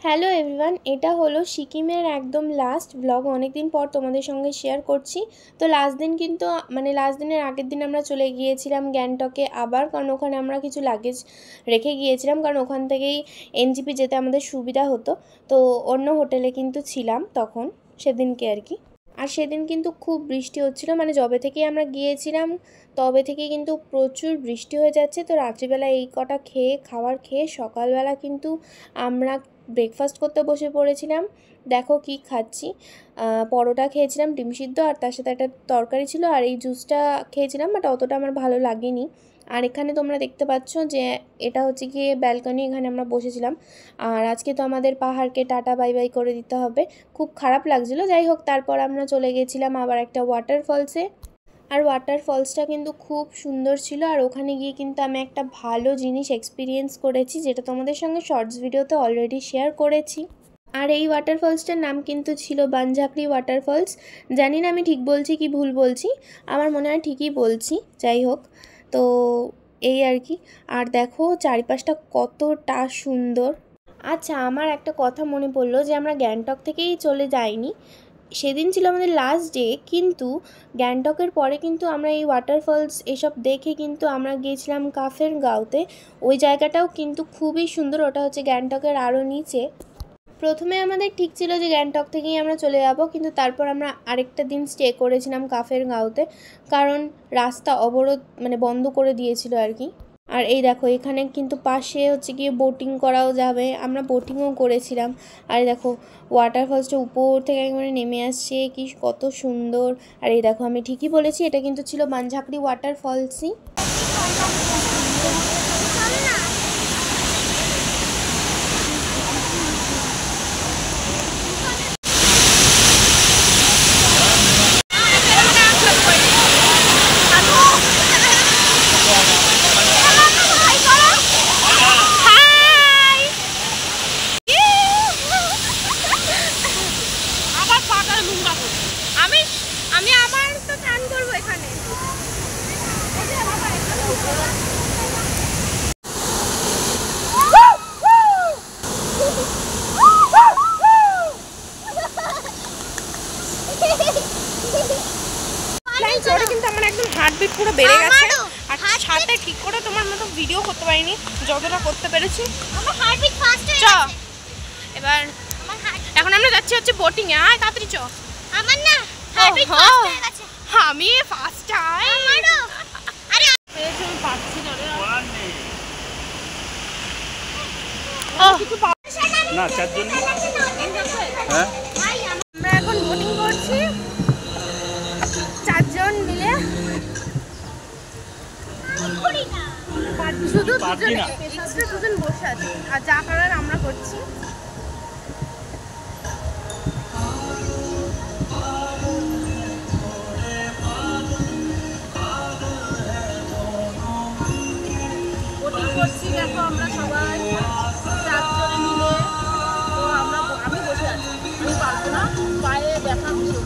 Hello everyone, এটা হলো সিকিমের একদম লাস্ট ব্লগ। অনেক দিন পর তোমাদের সঙ্গে শেয়ার করছি। তো লাস্ট দিন কিন্তু লাস্ট দিনের আগের দিন আমরা চলে গিয়েছিলাম গ্যাংটকে আবার, কারণ ওখানে আমরা কিছু লাগেজ রেখে গিয়েছিলাম, কারণ ওখান থেকেই এনজিপি যেতে আমাদের সুবিধা হতো। তো অন্য হোটেলে কিন্তু ছিলাম তখন, সেদিনকে আর কি। আর সেদিন কিন্তু খুব বৃষ্টি হচ্ছিল, যবে থেকেই আমরা গিয়েছিলাম তবে থেকেই কিন্তু প্রচুর বৃষ্টি হয়ে যাচ্ছে। তো রাত্রিবেলা এই কটা খাবার খেয়ে সকালবেলা কিন্তু আমরা ব্রেকফাস্ট করতে বসে পড়েছিলাম। দেখো কি খাচ্ছি, পরোটা খেয়েছিলাম ডিম সিদ্ধ, আর তার সাথে একটা তরকারি ছিল, আর এই জুসটা খেয়েছিলাম, বাট অতটা আমার ভালো লাগেনি। আর এখানে তোমরা দেখতে পাচ্ছ যে এটা হচ্ছে গিয়ে ব্যালকনি, এখানে আমরা বসেছিলাম। আর আজকে তো আমাদের পাহাড়কে টাটা বাই বাই করে দিতে হবে, খুব খারাপ লাগছিলো। যাই হোক, তারপর আমরা চলে গেছিলাম আবার একটা ওয়াটারফলসে। আর ওয়াটারফলসটা কিন্তু খুব সুন্দর ছিল, আর ওখানে গিয়ে কিন্তু আমি একটা ভালো জিনিস এক্সপিরিয়েন্স করেছি, যেটা তোমাদের সঙ্গে শর্টস ভিডিওতে অলরেডি শেয়ার করেছি। আর এই ওয়াটারফলসটার নাম কিন্তু ছিল বানঝাকড়ি ওয়াটারফলস। জানি না আমি ঠিক বলছি কি ভুল বলছি, আমার মনে হয় ঠিকই বলছি। যাই হোক, তো এই আর কি। আর দেখো চারিপাশটা কতটা সুন্দর। আচ্ছা, আমার একটা কথা মনে পড়লো যে আমরা গ্যাংটক থেকেই চলে যাইনি, সেদিন ছিল আমাদের লাস্ট ডে, কিন্তু গ্যাংটকের পরে কিন্তু আমরা এই ওয়াটারফলস এসব দেখে কিন্তু আমরা গিয়েছিলাম কাফের গাঁওতে। ওই জায়গাটাও কিন্তু খুবই সুন্দর, ওটা হচ্ছে গ্যাংটকের আরও নিচে। প্রথমে আমাদের ঠিক ছিল যে গ্যাংটক থেকেই আমরা চলে যাব, কিন্তু তারপর আমরা আরেকটা দিন স্টে করেছিলাম কাফের গাঁওতে, কারণ রাস্তা অবরোধ বন্ধ করে দিয়েছিল আর কি। আর এই দেখো এখানে কিন্তু পাশে হচ্ছে গিয়ে বোটিং করাও যাবে, আমরা বোটিংও করেছিলাম। আর এই দেখো ওয়াটারফলসটা উপর থেকে একেবারে নেমে আসছে, কি কত সুন্দর। আর এই দেখো আমি ঠিকই বলেছি, এটা কিন্তু ছিল বানঝাকড়ি ওয়াটারফলসই। আমি আমার তো চান করবো এখানে। কিন্তু আমার একদম হার্টবিট পুরো বেড়ে গেছে, আর সাথে ঠিক করে তোমার মতো ভিডিও করতে পারিনি, যতটা করতে পেরেছি। আমার হার্টবিট ফাস্ট হয়ে গেছে। এবার এখন আমরা যাচ্ছি হচ্ছে বোটিং এ। আয় তাড়াতাড়ি চ। আমার না হার্টবিট ফাস্ট হয়ে গেছে। আমি ফার্স্ট টাইম। আমারও। আরে আমি পাচ্ছি না রে। না চারজন। হ্যাঁ আমরা এখন বোটিং করছি চারজন মিলে, শুধু দুজন বসে আছে, আর যা করার আমরা করছি। দেখো আমরা সবাই চারজনে মিলে, তো আমি বসে আছি, আমি পারবো না, পায়ে ব্যথা হচ্ছে।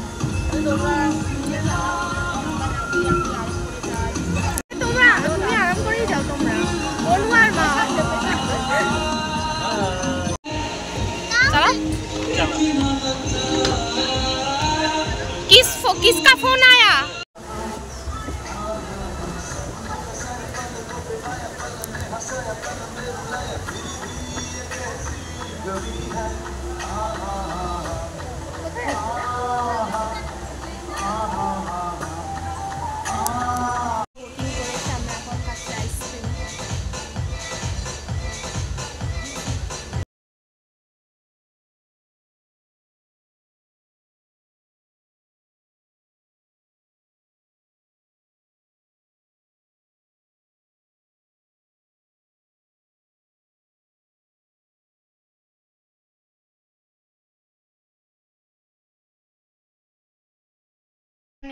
তুমি আরাম করেই যাও, তোমরা বলবো আর মা किसका फोन आया?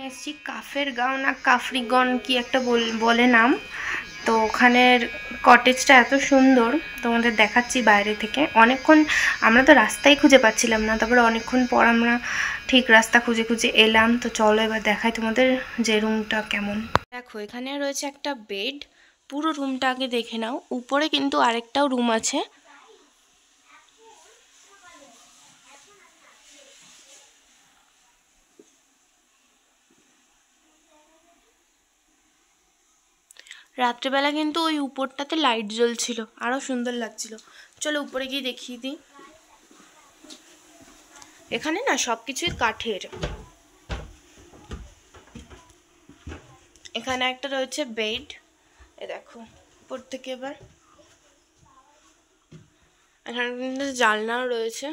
এসছি কাফের গাঁও না কাফরিগন কি একটা বলে নাম। তো ওখানের কটেজটা এত সুন্দর, তোমাদের দেখাচ্ছি বাইরে থেকে। অনেকক্ষণ আমরা তো রাস্তাই খুঁজে পাচ্ছিলাম না, তারপরে অনেকক্ষণ পর আমরা ঠিক রাস্তা খুঁজে খুঁজে এলাম। তো চলো এবার দেখাই তোমাদের যে রুমটা কেমন। দেখো এখানে রয়েছে একটা বেড, পুরো রুমটা আগে দেখে নাও। উপরে কিন্তু আরেকটাও রুম আছে, রাত্রেবেলা কিন্তু ওই উপরটাতে লাইট জ্বলছিল, আরও সুন্দর লাগছিল। চলো উপরে গিয়ে দেখিয়ে দিই। এখানে না সব কিছুই কাঠের। এখানে একটা রয়েছে বেড, এ দেখো উপর থেকে। এবার এখানে কিন্তু জানলাও রয়েছে।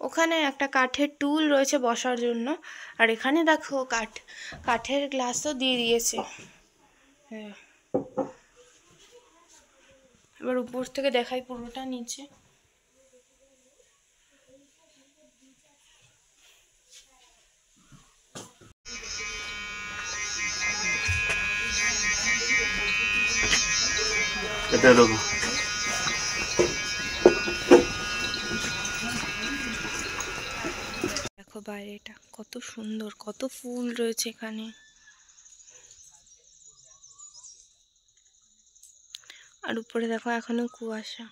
ওখানে একটা কাঠের টুল রয়েছে বসার জন্য। আর এখানে দেখো কাঠের গ্লাসও দিয়ে দিয়েছে। হ্যাঁ, এবার উপর থেকে দেখাই পুরোটা নিচে। এটা দেখো, দেখো বাইরেটা কত সুন্দর, কত ফুল রয়েছে এখানে। আর উপরে দেখো এখনো কুয়াশা।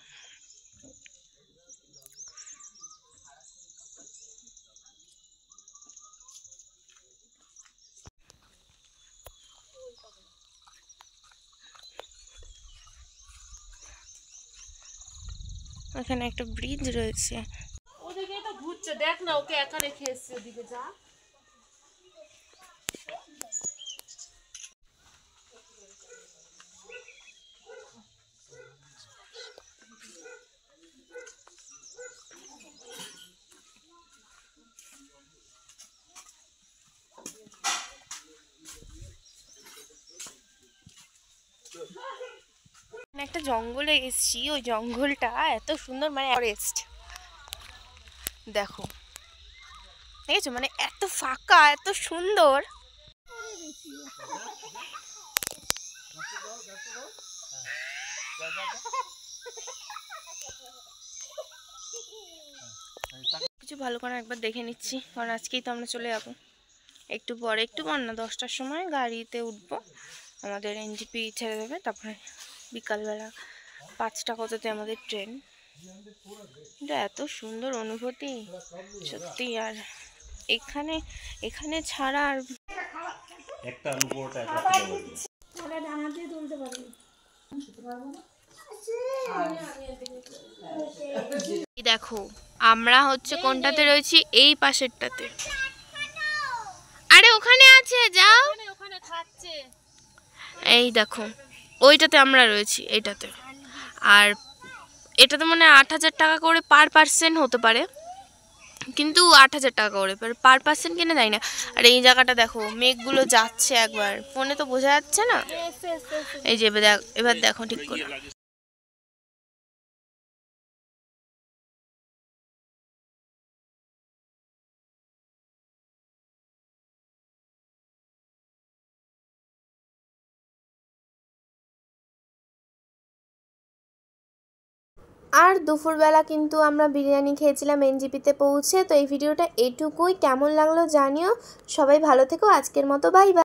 এখানে একটা ব্রিজ রয়েছে। ওদিকে তো ঘুরছে, দেখ না ওকে একা রেখে এসছে, ওদিকে যা। একটা জঙ্গলে এসেছি, ওই জঙ্গলটা এত সুন্দর, মানে ফরেস্ট। দেখো দেখেছো, মানে এত ফাঁকা, এত সুন্দর। কিছু ভালো করে একবার দেখে নিচ্ছি, কারণ আজকেই তো আমরা চলে যাবো। একটু পর না 10টার সময় গাড়িতে উঠবো, আমাদের এনজিপি ছেড়ে দেবে। তারপরে বিকালবেলা 5টা কততে আমাদের ট্রেন। এটা এত সুন্দর অনুভূতি সত্যি। আর এখানে ছাড়া আর একটা আলু পরোটা দেখো আমরা হচ্ছে কোনটাতে রয়েছি, এই পাশেরটাতে। আরে ওখানে আছে, যাও। ওখানে খাচ্ছে। এই দেখো ওইটাতে আমরা রয়েছি, এইটাতে। আর এটাতে মানে 8,000 টাকা করে পার পার্সন হতে পারে, কিন্তু 8,000 টাকা করে পার পার্সন কিনে দেয় না। আর এই জায়গাটা দেখো, মেঘগুলো যাচ্ছে, একবার ফোনে তো বোঝা যাচ্ছে না। এই যে এবার দেখো ঠিক করে। আর দুপুরবেলা কিন্তু আমরা বিরিয়ানি খেয়েছিলাম এনজিপিতে পৌঁছে। তো এই ভিডিওটা এটুকুই, কেমন লাগলো জানিও। সবাই ভালো থেকো, আজকের মতো বাই বাই।